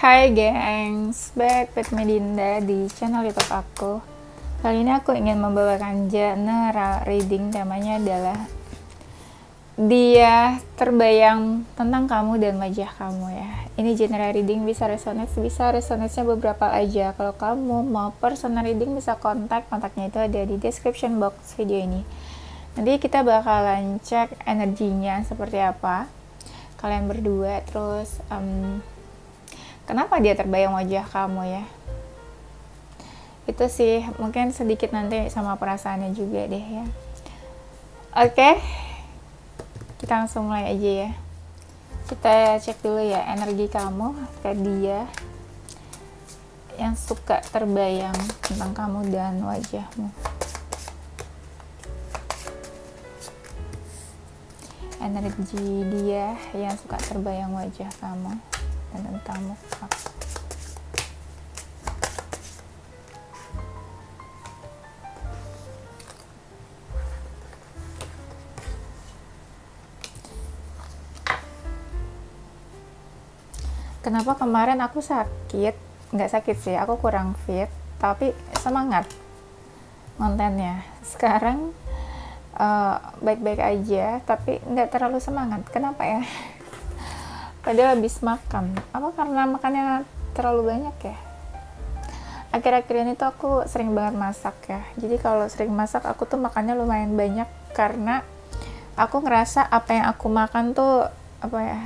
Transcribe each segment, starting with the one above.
Hai gengs, back with Medinda di channel YouTube aku. Kali ini aku ingin membawakan genre reading, temanya adalah dia terbayang tentang kamu dan wajah kamu ya. Ini genre reading bisa resonate-nya beberapa aja. Kalau kamu mau personal reading bisa kontaknya itu ada di description box video ini. Nanti kita bakalan cek energinya seperti apa kalian berdua, terus kenapa dia terbayang wajah kamu ya. Itu sih mungkin sedikit nanti sama perasaannya juga deh ya. Oke, kita langsung mulai aja ya. Kita cek dulu ya energi kamu ke dia yang suka terbayang tentang kamu dan wajahmu. Energi dia yang suka terbayang wajah kamu dan tentangmu. Kenapa kemarin aku sakit? Nggak sakit sih, aku kurang fit, tapi semangat kontennya. Sekarang baik-baik aja, tapi nggak terlalu semangat. Kenapa ya? Padahal habis makan. Apa karena makannya terlalu banyak ya? Akhir-akhir ini tuh aku sering banget masak ya. Jadi kalau sering masak aku tuh makannya lumayan banyak karena aku ngerasa apa yang aku makan tuh apa ya?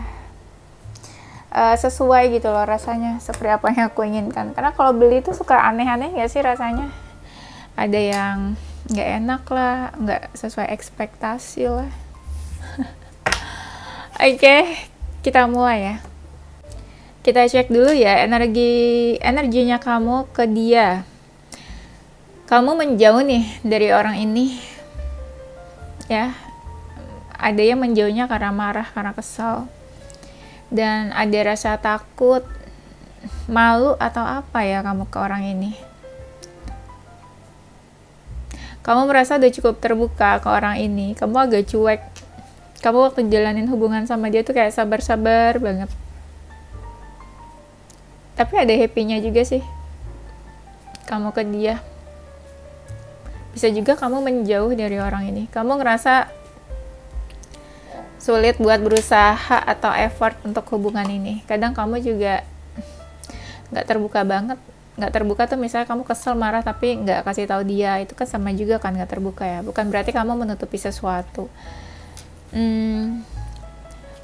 Sesuai gitu loh rasanya, seperti apa yang aku inginkan. Karena kalau beli tuh suka aneh-aneh gak sih rasanya? Ada yang nggak enak lah, nggak sesuai ekspektasi lah. Oke, kita mulai ya. Kita cek dulu ya energinya kamu ke dia. Kamu menjauh nih dari orang ini ya. Ada yang menjauhnya karena marah, karena kesal, dan ada rasa takut, malu atau apa ya kamu ke orang ini. Kamu merasa udah cukup terbuka ke orang ini, kamu agak cuek. Kamu waktu jalanin hubungan sama dia tuh kayak sabar-sabar banget. Tapi ada happy-nya juga sih kamu ke dia. Bisa juga kamu menjauh dari orang ini. Kamu ngerasa sulit buat berusaha atau effort untuk hubungan ini. Kadang kamu juga nggak terbuka banget. Nggak terbuka tuh misalnya kamu kesel, marah, tapi nggak kasih tahu dia. Itu kan sama juga kan nggak terbuka ya. Bukan berarti kamu menutupi sesuatu.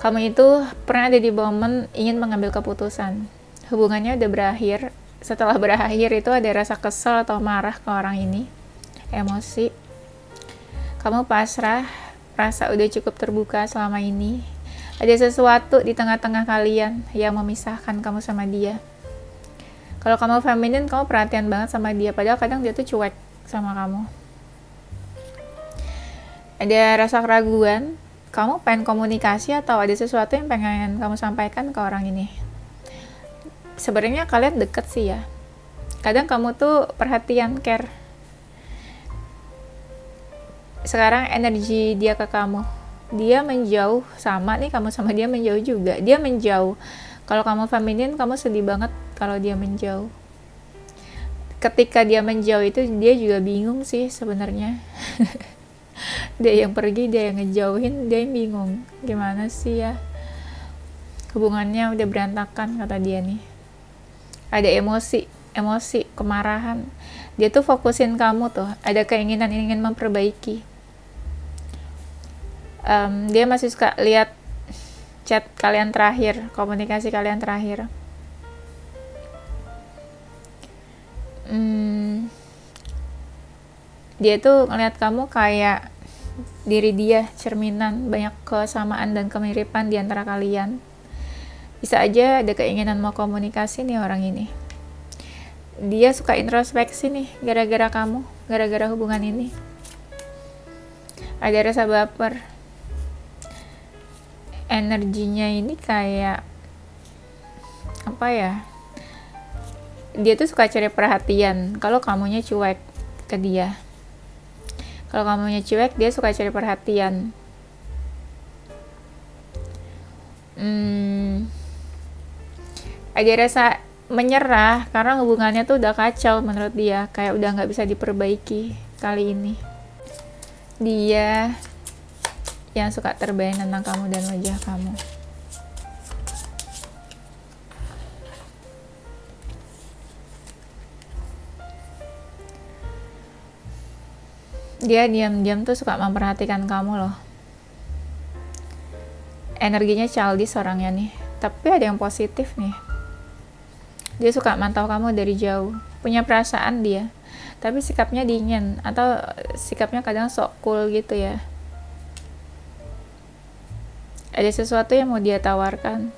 Kamu itu pernah ada di momen ingin mengambil keputusan. Hubungannya udah berakhir. Setelah berakhir itu ada rasa kesel atau marah ke orang ini. Emosi. Kamu pasrah, rasa udah cukup terbuka selama ini. Ada sesuatu di tengah-tengah kalian yang memisahkan kamu sama dia. Kalau kamu feminin, kamu perhatian banget sama dia, padahal kadang dia tuh cuek sama kamu. Ada rasa keraguan, kamu pengen komunikasi atau ada sesuatu yang pengen kamu sampaikan ke orang ini. Sebenarnya kalian deket sih ya. Kadang kamu tuh perhatian, care. Sekarang energi dia ke kamu. Dia menjauh, sama nih kamu sama dia menjauh juga. Dia menjauh. Kalau kamu feminin, kamu sedih banget kalau dia menjauh. Ketika dia menjauh itu dia juga bingung sih sebenarnya. Dia yang pergi, dia yang ngejauhin, dia yang bingung. Gimana sih ya? Hubungannya udah berantakan kata dia nih. Ada emosi, kemarahan. Dia tuh fokusin kamu tuh. Ada keinginan ingin memperbaiki. Dia masih suka lihat chat kalian terakhir, komunikasi kalian terakhir. Dia tuh ngeliat kamu kayak diri dia, cerminan, banyak kesamaan dan kemiripan di antara kalian. Bisa aja ada keinginan mau komunikasi nih orang ini. Dia suka introspeksi nih gara-gara kamu, gara-gara hubungan ini. Ada rasa baper. Energinya ini kayak apa ya? Dia tuh suka cari perhatian kalau kamunya cuek ke dia. Kalau kamunya cuek, dia suka cari perhatian. Ada rasa menyerah karena hubungannya tuh udah kacau menurut dia, kayak udah nggak bisa diperbaiki kali ini. Dia yang suka terbayang tentang kamu dan wajah kamu. Dia diam-diam tuh suka memperhatikan kamu loh. Energinya childish orangnya nih, tapi ada yang positif nih. Dia suka mantau kamu dari jauh, punya perasaan dia, tapi sikapnya dingin atau sikapnya kadang sok cool gitu ya. Ada sesuatu yang mau dia tawarkan.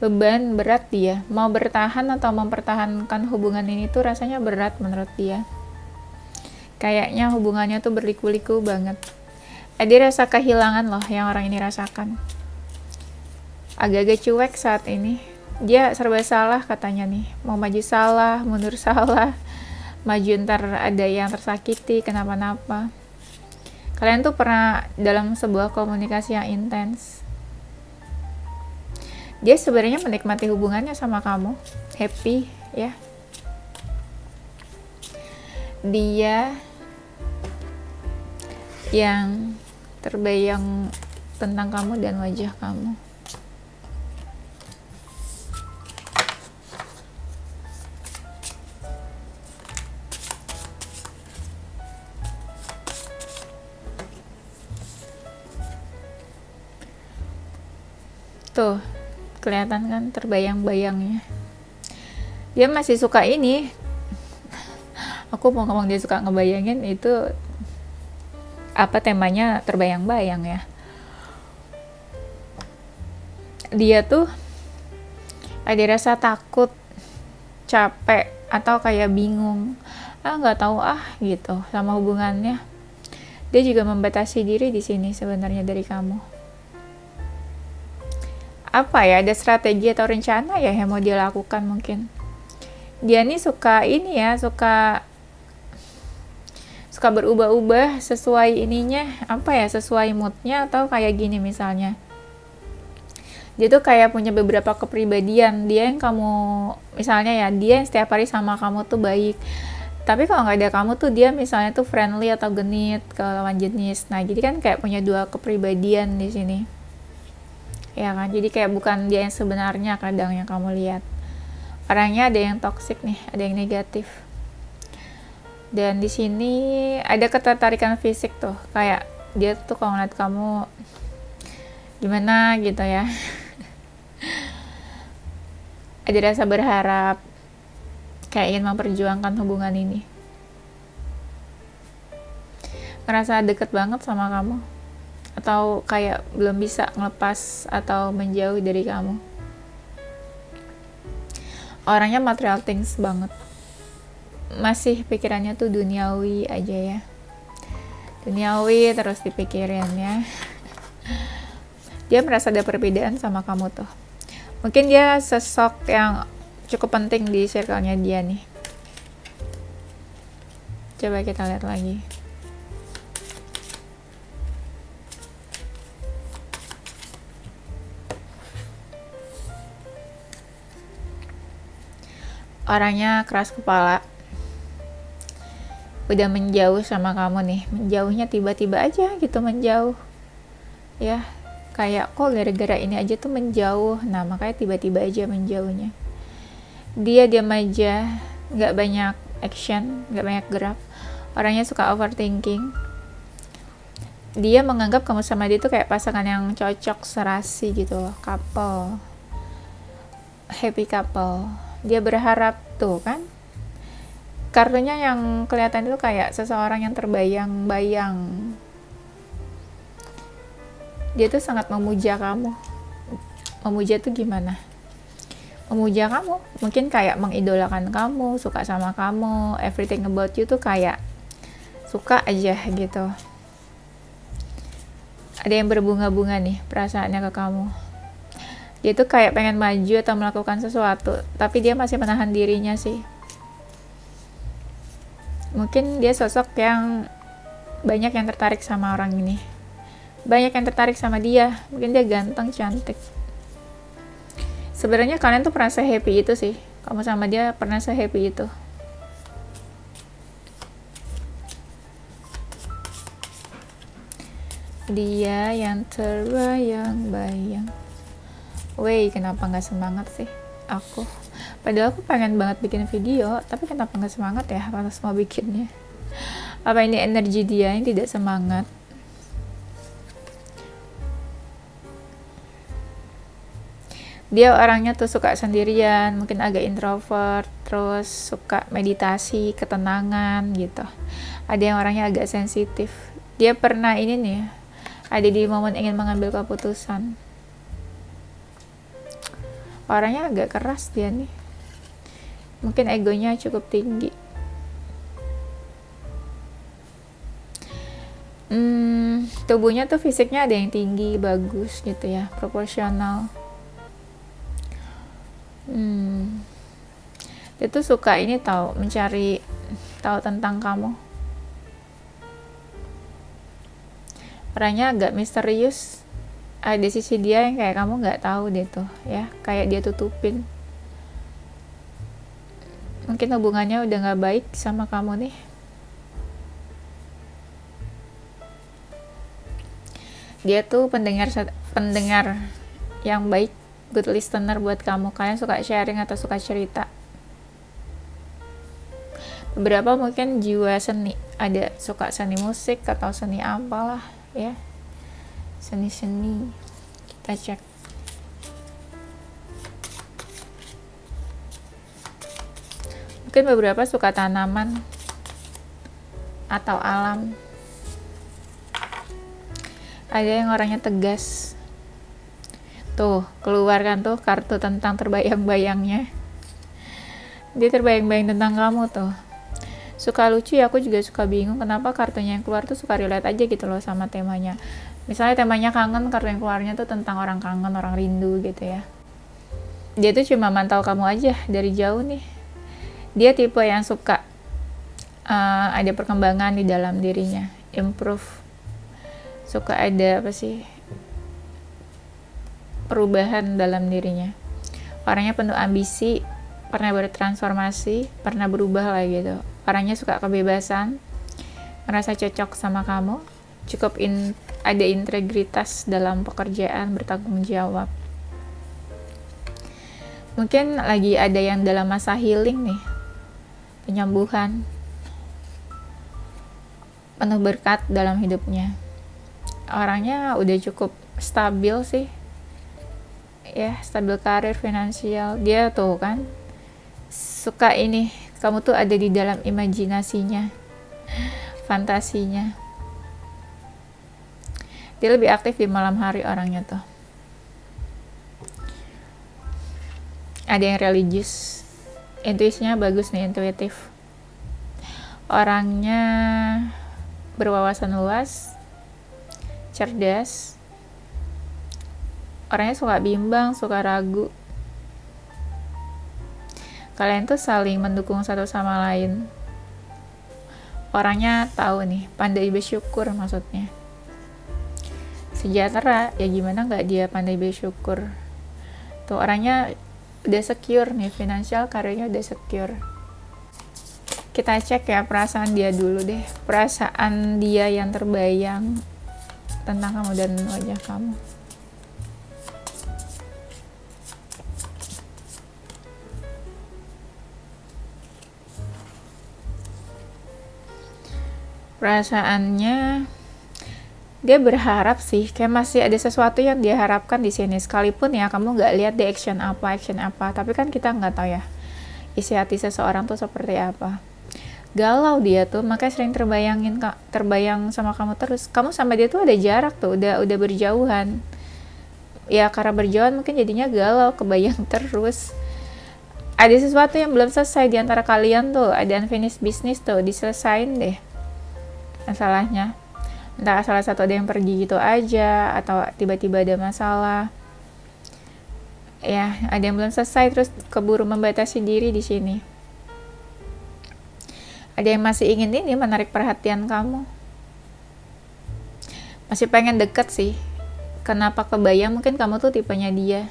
Beban berat dia, mau bertahan atau mempertahankan hubungan ini tuh rasanya berat menurut dia. Kayaknya hubungannya tuh berliku-liku banget. Ada rasa kehilangan loh yang orang ini rasakan. Agak-agak cuek saat ini. Dia serba salah katanya nih. Mau maju salah, mundur salah. Maju ntar ada yang tersakiti, kenapa-napa. Kalian tuh pernah dalam sebuah komunikasi yang intens. Dia sebenarnya menikmati hubungannya sama kamu. Happy ya. Dia yang terbayang tentang kamu dan wajah kamu. Tuh, kelihatan kan terbayang-bayangnya. Dia masih suka ini. Aku mau ngomong dia suka ngebayangin itu apa temanya terbayang-bayang ya. Dia tuh ada rasa takut, capek atau kayak bingung. Nggak tahu gitu sama hubungannya. Dia juga membatasi diri di sini sebenarnya dari kamu. Apa ya, ada strategi atau rencana ya yang mau dia lakukan mungkin. Dia nih suka ini ya, suka berubah-ubah sesuai ininya, apa ya, sesuai moodnya atau kayak gini misalnya. Dia tuh kayak punya beberapa kepribadian. Dia yang kamu, misalnya ya, dia yang setiap hari sama kamu tuh baik. Tapi kalau nggak ada kamu tuh dia misalnya tuh friendly atau genit ke lawan jenis. Nah, jadi kan kayak punya dua kepribadian di sini. Ya kan, jadi kayak bukan dia yang sebenarnya kadang yang kamu lihat. Orangnya ada yang toksik nih, ada yang negatif. Dan di sini ada ketertarikan fisik tuh, kayak dia tuh kalau ngeliat kamu gimana gitu ya. Ada rasa berharap, kayak ingin memperjuangkan hubungan ini. Ngerasa deket banget sama kamu, atau kayak belum bisa ngelepas atau menjauh dari kamu. Orangnya material things banget. Masih pikirannya tuh duniawi aja ya. Duniawi terus dipikirin ya. Dia merasa ada perbedaan sama kamu tuh. Mungkin dia sosok yang cukup penting di circle-nya dia nih. Coba kita lihat lagi. Orangnya keras kepala. Udah menjauh sama kamu nih, menjauhnya tiba-tiba aja gitu menjauh ya, kayak kok gara-gara ini aja tuh menjauh. Nah, makanya tiba-tiba aja menjauhnya. Dia diam aja, nggak banyak action, nggak banyak gerak. Orangnya suka overthinking. Dia menganggap kamu sama dia tuh kayak pasangan yang cocok serasi gitu loh, couple, happy couple. Dia berharap tuh kan, kartunya yang kelihatan itu kayak seseorang yang terbayang-bayang. Dia tuh sangat memuja kamu. Memuja tuh gimana? Memuja kamu, mungkin kayak mengidolakan kamu, suka sama kamu, everything about you tuh kayak suka aja gitu. Ada yang berbunga-bunga nih perasaannya ke kamu. Dia tuh kayak pengen maju atau melakukan sesuatu, tapi dia masih menahan dirinya sih. Mungkin dia sosok yang banyak yang tertarik sama orang ini. Banyak yang tertarik sama dia. Mungkin dia ganteng, cantik. Sebenarnya kalian tuh pernah se-happy itu sih, kamu sama dia pernah se-happy itu. Dia yang terbayang-bayang. Wey, kenapa nggak semangat sih aku? Padahal aku pengen banget bikin video, tapi kenapa nggak semangat ya pas mau bikinnya? Apa ini energi dia yang tidak semangat? Dia orangnya tuh suka sendirian, mungkin agak introvert, terus suka meditasi, ketenangan gitu. Ada yang orangnya agak sensitif. Dia pernah ini nih, ada di momen ingin mengambil keputusan. Orangnya agak keras dia nih. Mungkin egonya cukup tinggi. Tubuhnya tuh fisiknya ada yang tinggi, bagus gitu ya, proporsional. Dia tuh suka ini mencari tahu tentang kamu. Orangnya agak misterius. Ada sisi dia yang kayak kamu nggak tahu deh tuh ya, kayak dia tutupin. Mungkin hubungannya udah nggak baik sama kamu nih. Dia tuh pendengar yang baik, good listener buat kamu. Kalian suka sharing atau suka cerita. Beberapa mungkin jiwa seni, ada suka seni musik atau seni apalah ya, seni-seni. Kita cek. Mungkin beberapa suka tanaman atau alam. Ada yang orangnya tegas. Tuh, keluar kan tuh kartu tentang terbayang-bayangnya. Dia terbayang-bayang tentang kamu tuh. Suka lucu ya, aku juga suka bingung kenapa kartunya yang keluar tuh suka relate aja gitu loh sama temanya. Misalnya temanya kangen, kartu yang keluarnya tuh tentang orang kangen, orang rindu gitu ya. Dia tuh cuma mantau kamu aja dari jauh nih. Dia tipe yang suka ada perkembangan di dalam dirinya, improve. Suka ada perubahan dalam dirinya. Orangnya penuh ambisi, pernah bertransformasi, pernah berubah lah gitu. Orangnya suka kebebasan, merasa cocok sama kamu, cukup ada integritas dalam pekerjaan, bertanggung jawab. Mungkin lagi ada yang dalam masa healing nih, penyembuhan, penuh berkat dalam hidupnya. Orangnya udah cukup stabil sih ya, stabil karir, finansial. Dia tuh kan suka ini, kamu tuh ada di dalam imajinasinya, fantasinya. Dia lebih aktif di malam hari orangnya tuh. Ada yang religius, intuisinya bagus nih, intuitif. Orangnya berwawasan luas, cerdas. Orangnya suka bimbang, suka ragu. Kalian tuh saling mendukung satu sama lain. Orangnya tahu nih, pandai bersyukur maksudnya. Sejahtera, ya gimana nggak dia pandai bersyukur. Tuh orangnya udah secure nih, finansial, karirnya udah secure. Kita cek ya perasaan dia dulu deh. Perasaan dia yang terbayang tentang kamu dan wajah kamu. Perasaannya dia berharap sih, kayak masih ada sesuatu yang dia harapkan di sini, sekalipun ya kamu nggak lihat di action apa, tapi kan kita nggak tahu ya isi hati seseorang tuh seperti apa. Galau dia tuh, makanya sering terbayang sama kamu terus. Kamu sama dia tuh ada jarak tuh, udah berjauhan ya, karena berjauhan mungkin jadinya galau, kebayang terus. Ada sesuatu yang belum selesai di antara kalian tuh, ada unfinished business tuh, diselesain deh masalahnya. Entah salah satu ada yang pergi gitu aja, atau tiba-tiba ada masalah ya, ada yang belum selesai, terus keburu membatasi diri di sini. Ada yang masih ingin ini menarik perhatian kamu, masih pengen deket sih. Kenapa kebayang, mungkin kamu tuh tipenya dia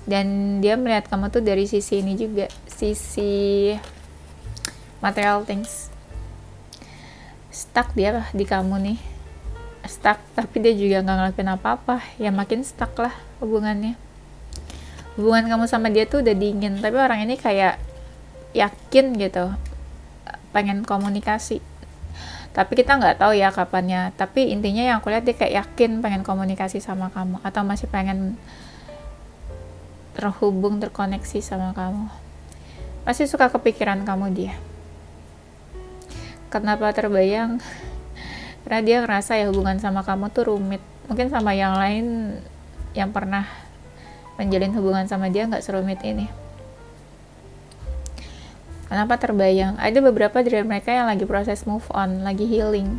Dan dia melihat kamu tuh dari sisi ini juga, sisi material things. Stuck dia di kamu nih, stuck, tapi dia juga nggak ngelakuin apa-apa, ya makin stuck lah hubungannya. Hubungan kamu sama dia tuh udah dingin, tapi orang ini kayak yakin gitu, pengen komunikasi. Tapi kita nggak tahu ya kapannya, tapi intinya yang aku lihat dia kayak yakin pengen komunikasi sama kamu, atau masih pengen terhubung, terkoneksi sama kamu. Masih suka kepikiran kamu dia. Kenapa terbayang? Karena dia ngerasa ya hubungan sama kamu tuh rumit. Mungkin sama yang lain yang pernah menjalin hubungan sama dia nggak serumit ini. Kenapa terbayang? Ada beberapa dari mereka yang lagi proses move on, lagi healing.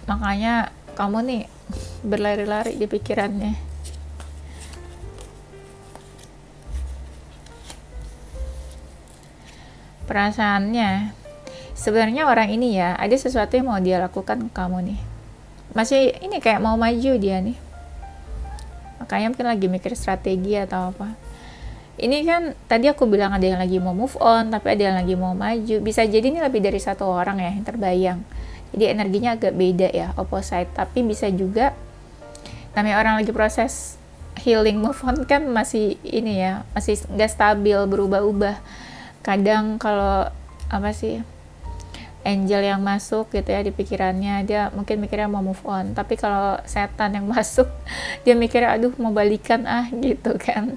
Makanya kamu nih berlari-lari di pikirannya. Perasaannya, sebenarnya orang ini ya, ada sesuatu yang mau dia lakukan ke kamu nih. Masih ini kayak mau maju dia nih. Makanya mungkin lagi mikir strategi atau apa. Ini kan tadi aku bilang ada yang lagi mau move on, tapi ada yang lagi mau maju. Bisa jadi ini lebih dari satu orang ya yang terbayang. Jadi energinya agak beda ya, opposite. Tapi bisa juga, namanya orang lagi proses healing, move on kan masih ini ya, masih nggak stabil, berubah-ubah. Kadang kalau apa sih, angel yang masuk gitu ya di pikirannya, dia mungkin mikirnya mau move on. Tapi kalau setan yang masuk, dia mikirnya aduh mau balikan gitu kan.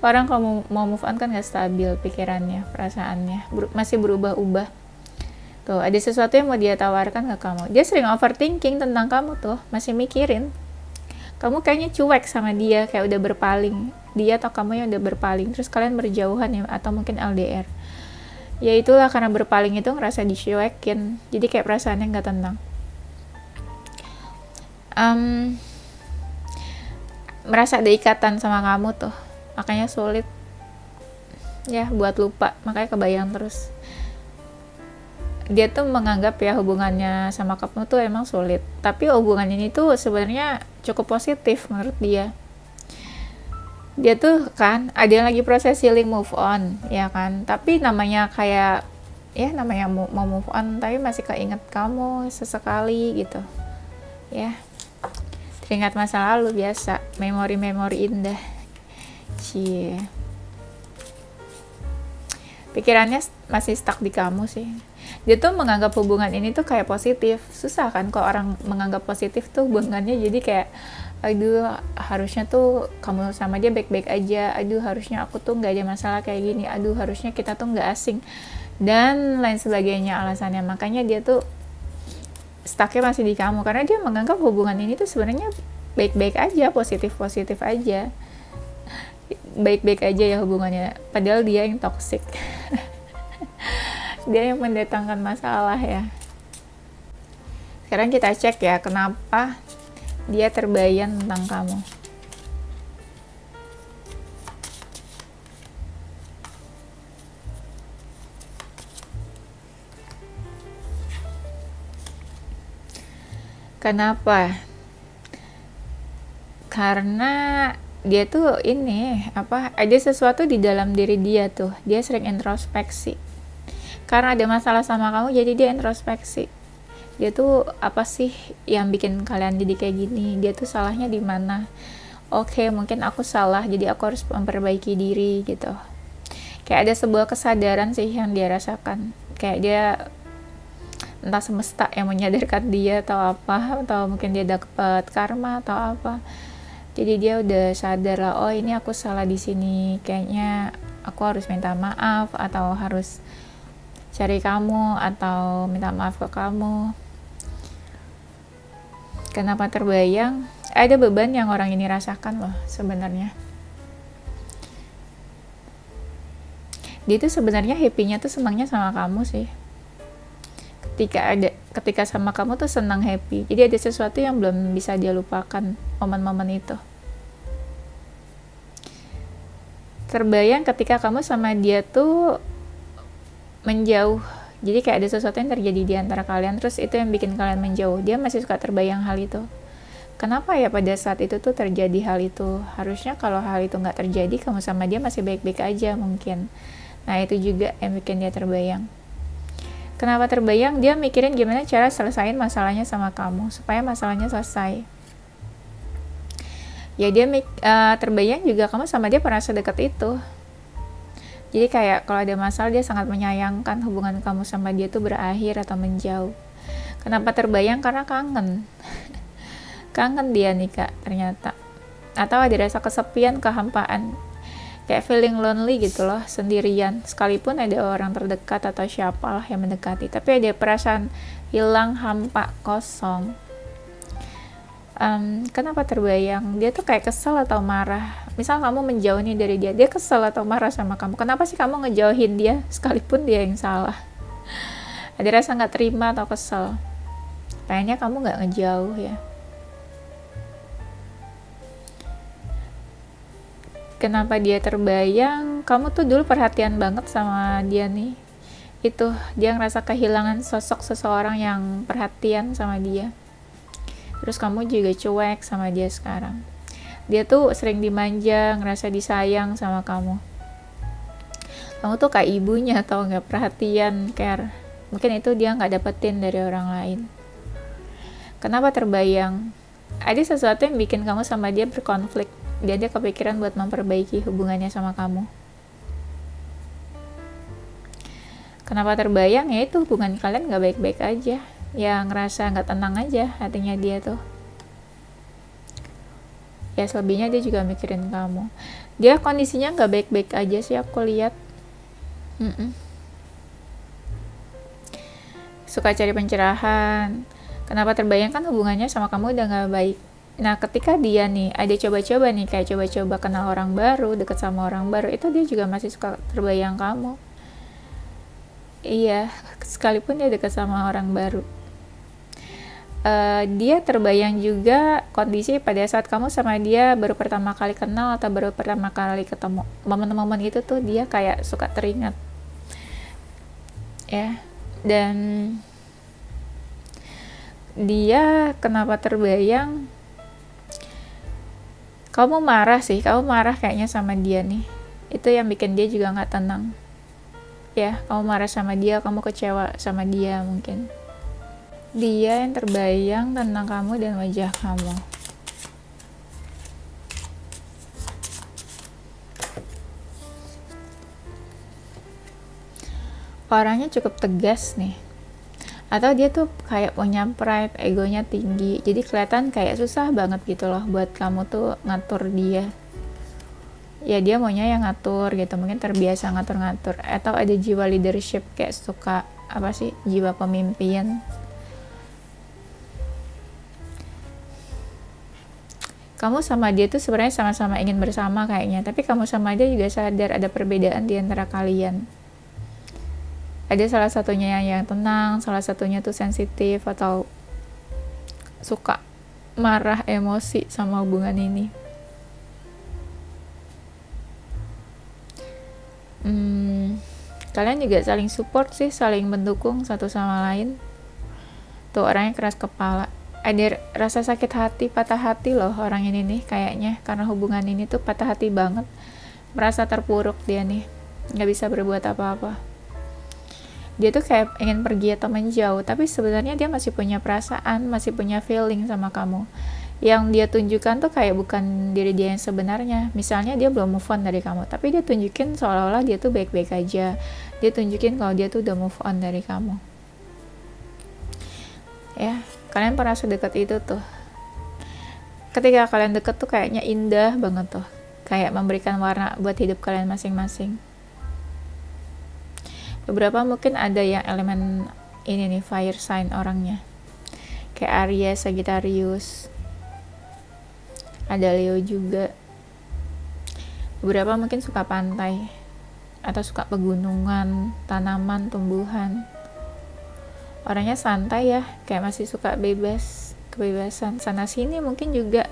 Orang kalau mau move on kan gak stabil pikirannya, perasaannya, masih berubah-ubah. Tuh, ada sesuatu yang mau dia tawarkan ke kamu. Dia sering overthinking tentang kamu tuh, masih mikirin. Kamu kayaknya cuek sama dia, kayak udah berpaling. Dia atau kamu yang udah berpaling, terus kalian berjauhan ya, atau mungkin LDR. Ya itulah, karena berpaling itu ngerasa dicuekin, jadi kayak perasaannya gak tenang. Merasa ada ikatan sama kamu tuh, makanya sulit ya buat lupa, makanya kebayang terus. Dia tuh menganggap ya hubungannya sama kamu tuh emang sulit, tapi hubungan ini tuh sebenarnya cukup positif menurut dia. Dia tuh kan ada yang lagi proses healing, move on ya kan, tapi namanya kayak ya namanya mau move on tapi masih keinget kamu sesekali gitu ya, teringat masa lalu, biasa memori-memori indah. Cie, pikirannya masih stuck di kamu sih. Dia tuh menganggap hubungan ini tuh kayak positif. Susah kan kalau orang menganggap positif tuh hubungannya, jadi kayak aduh harusnya tuh kamu sama dia baik-baik aja, aduh harusnya aku tuh nggak ada masalah kayak gini, aduh harusnya kita tuh nggak asing, dan lain sebagainya alasannya. Makanya dia tuh stucknya masih di kamu, karena dia menganggap hubungan ini tuh sebenarnya baik-baik aja, positif-positif aja, baik-baik aja ya hubungannya, padahal dia yang toxic. Dia yang mendatangkan masalah ya. Sekarang kita cek ya kenapa dia terbayang tentang kamu. Kenapa? Karena dia tuh ini ada sesuatu di dalam diri dia tuh, dia sering introspeksi. Karena ada masalah sama kamu, jadi dia introspeksi. Dia tuh apa sih yang bikin kalian jadi kayak gini? Dia tuh salahnya di mana? Oke, mungkin aku salah, jadi aku harus memperbaiki diri gitu. Kayak ada sebuah kesadaran sih yang dia rasakan. Kayak dia entah semesta yang menyadarkan dia atau apa, atau mungkin dia dapat karma atau apa. Jadi dia udah sadar lah, oh ini aku salah di sini. Kayaknya aku harus minta maaf, atau harus cari kamu, atau minta maaf ke kamu. Kenapa terbayang? Ada beban yang orang ini rasakan loh sebenarnya. Dia tuh sebenarnya happy-nya tuh senangnya sama kamu sih. Ketika sama kamu tuh senang, happy. Jadi ada sesuatu yang belum bisa dia lupakan, momen-momen itu. Terbayang ketika kamu sama dia tuh menjauh, jadi kayak ada sesuatu yang terjadi di antara kalian, terus itu yang bikin kalian menjauh. Dia masih suka terbayang hal itu, Kenapa ya pada saat itu tuh terjadi hal itu? Harusnya kalau hal itu nggak terjadi, kamu sama dia masih baik-baik aja mungkin. Nah, itu juga yang bikin dia terbayang. Kenapa terbayang? Dia mikirin gimana cara selesain masalahnya sama kamu, supaya masalahnya selesai. Ya dia terbayang juga kamu sama dia pernah sedekat itu. Jadi kayak kalau ada masalah, dia sangat menyayangkan hubungan kamu sama dia tuh berakhir atau menjauh. Kenapa terbayang? Karena kangen. Kangen dia nih kak ternyata, atau ada rasa kesepian, kehampaan, kayak feeling lonely gitu loh, sendirian, sekalipun ada orang terdekat atau siapalah yang mendekati, tapi ada perasaan hilang, hampa, kosong. Kenapa terbayang? Dia tuh kayak kesel atau marah. Misal kamu menjauh nih dari dia, dia kesel atau marah sama kamu. Kenapa sih kamu ngejauhin dia sekalipun dia yang salah? Ada rasa nggak terima atau kesel. Kayaknya kamu nggak ngejauh ya. Kenapa dia terbayang? Kamu tuh dulu perhatian banget sama dia nih. Itu, dia ngerasa kehilangan sosok seseorang yang perhatian sama dia. Terus kamu juga cuek sama dia sekarang. Dia tuh sering dimanja, ngerasa disayang sama kamu. Kamu tuh kayak ibunya, tau gak, perhatian, care. Mungkin itu dia gak dapetin dari orang lain. Kenapa terbayang? Ada sesuatu yang bikin kamu sama dia berkonflik. Dia kepikiran buat memperbaiki hubungannya sama kamu. Kenapa terbayang? Ya itu, hubungan kalian gak baik-baik aja. Ya ngerasa gak tenang aja hatinya dia tuh. Ya selebihnya dia juga mikirin kamu. Dia kondisinya gak baik-baik aja sih aku lihat. Suka cari pencerahan. Kenapa terbayang? Kan hubungannya sama kamu udah gak baik. Nah ketika dia nih ada coba-coba nih, kayak coba-coba kenal orang baru, deket sama orang baru, itu dia juga masih suka terbayang kamu. Iya, sekalipun dia deket sama orang baru. Dia terbayang juga kondisi pada saat kamu sama dia baru pertama kali kenal atau baru pertama kali ketemu. Momen-momen itu tuh dia kayak suka teringat. Ya, dan dia kenapa terbayang? Kamu marah kayaknya sama dia nih. Itu yang bikin dia juga gak tenang. Ya, kamu marah sama dia, kamu kecewa sama dia mungkin. Dia yang terbayang tentang kamu dan wajah kamu. Orangnya cukup tegas nih. Atau dia tuh kayak punya pride, egonya tinggi, jadi kelihatan kayak susah banget gitu loh buat kamu tuh ngatur dia. Ya dia maunya yang ngatur gitu, mungkin terbiasa ngatur-ngatur, atau ada jiwa leadership, kayak suka jiwa pemimpin. Kamu sama dia tuh sebenarnya sama-sama ingin bersama kayaknya, tapi kamu sama dia juga sadar ada perbedaan di antara kalian. Ada salah satunya yang tenang, salah satunya tuh sensitif atau suka marah, emosi sama hubungan ini. Kalian juga saling support sih, saling mendukung satu sama lain. Tuh orangnya keras kepala. Ada rasa sakit hati, patah hati loh orang ini nih kayaknya, karena hubungan ini tuh patah hati banget. Merasa terpuruk dia nih, gak bisa berbuat apa-apa. Dia tuh kayak ingin pergi atau menjauh, tapi sebenarnya dia masih punya perasaan, masih punya feeling sama kamu. Yang dia tunjukkan tuh kayak bukan diri dia yang sebenarnya. Misalnya dia belum move on dari kamu, tapi dia tunjukin seolah-olah dia tuh baik-baik aja. Dia tunjukin kalau dia tuh udah move on dari kamu. Ya, kalian pernah sedekat itu tuh. Ketika kalian deket tuh kayaknya indah banget tuh. Kayak memberikan warna buat hidup kalian masing-masing. Beberapa mungkin ada yang elemen ini nih, fire sign orangnya, kayak Aries, Sagittarius, ada Leo juga. Beberapa mungkin suka pantai atau suka pegunungan, tanaman, tumbuhan. Orangnya santai ya, kayak masih suka bebas, kebebasan sana sini, mungkin juga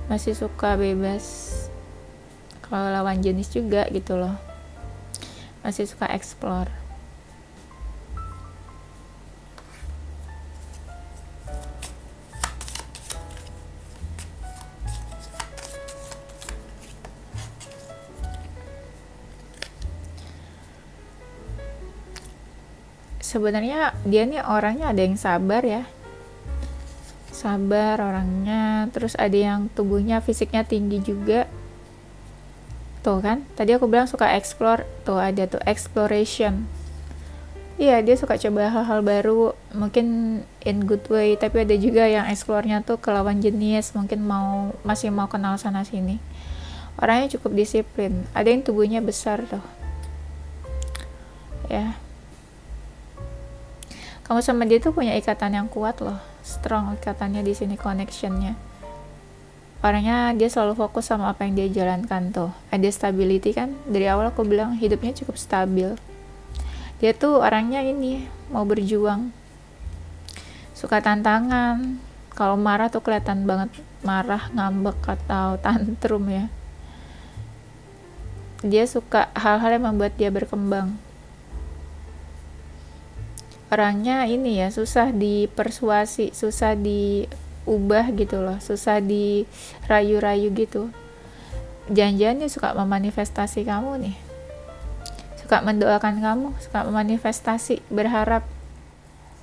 masih suka bebas. Kalau lawan jenis juga gitu loh, masih suka explore. sebenarnya dia nih orangnya ada yang sabar ya, sabar orangnya, terus ada yang tubuhnya fisiknya tinggi juga tuh kan, tadi aku bilang suka explore, tuh ada tuh exploration. Iya, dia suka coba hal-hal baru, mungkin in good way, tapi ada juga yang explore-nya tuh ke lawan jenis, mungkin masih mau kenal sana sini. Orangnya cukup disiplin, ada yang tubuhnya besar tuh. Ya. Kamu sama dia tuh punya ikatan yang kuat loh, strong ikatannya di sini, connection-nya. Orangnya dia selalu fokus sama apa yang dia jalankan tuh. Ada stability kan, dari awal aku bilang hidupnya cukup stabil. Dia tuh orangnya ini mau berjuang, suka tantangan. Kalau marah tuh kelihatan banget marah, ngambek atau tantrum ya. Dia suka hal-hal yang membuat dia berkembang. Orangnya ini ya, susah dipersuasi, susah diubah gitu loh, susah dirayu-rayu gitu. Jangan-jangan dia suka memanifestasi kamu nih, suka mendoakan kamu, suka memanifestasi, berharap.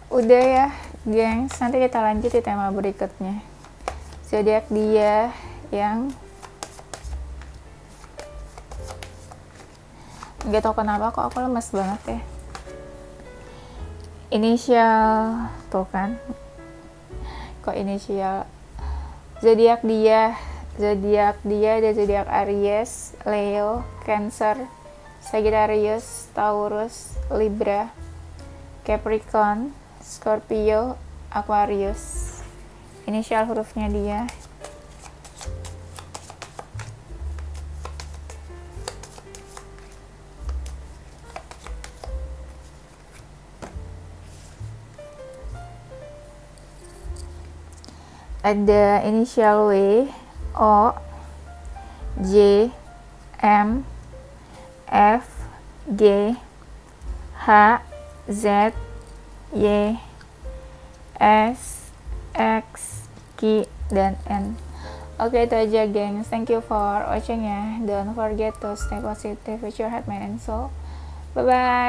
Udah ya gengs, nanti kita lanjut di tema berikutnya. Zodiak dia yang nggak tahu kenapa kok aku lemes banget ya. Inisial tuh kan, kok inisial. Zodiak dia ada zodiak Aries, Leo, Cancer, Sagittarius, Taurus, Libra, Capricorn, Scorpio, Aquarius. Inisial hurufnya dia. Ada inisial W, O, J, M, F, G, H, Z, Y, S, X, Q, dan N. Oke, itu aja gengs. Thank you for watching ya. Don't forget to stay positive with your heart, mind, and soul. Bye bye.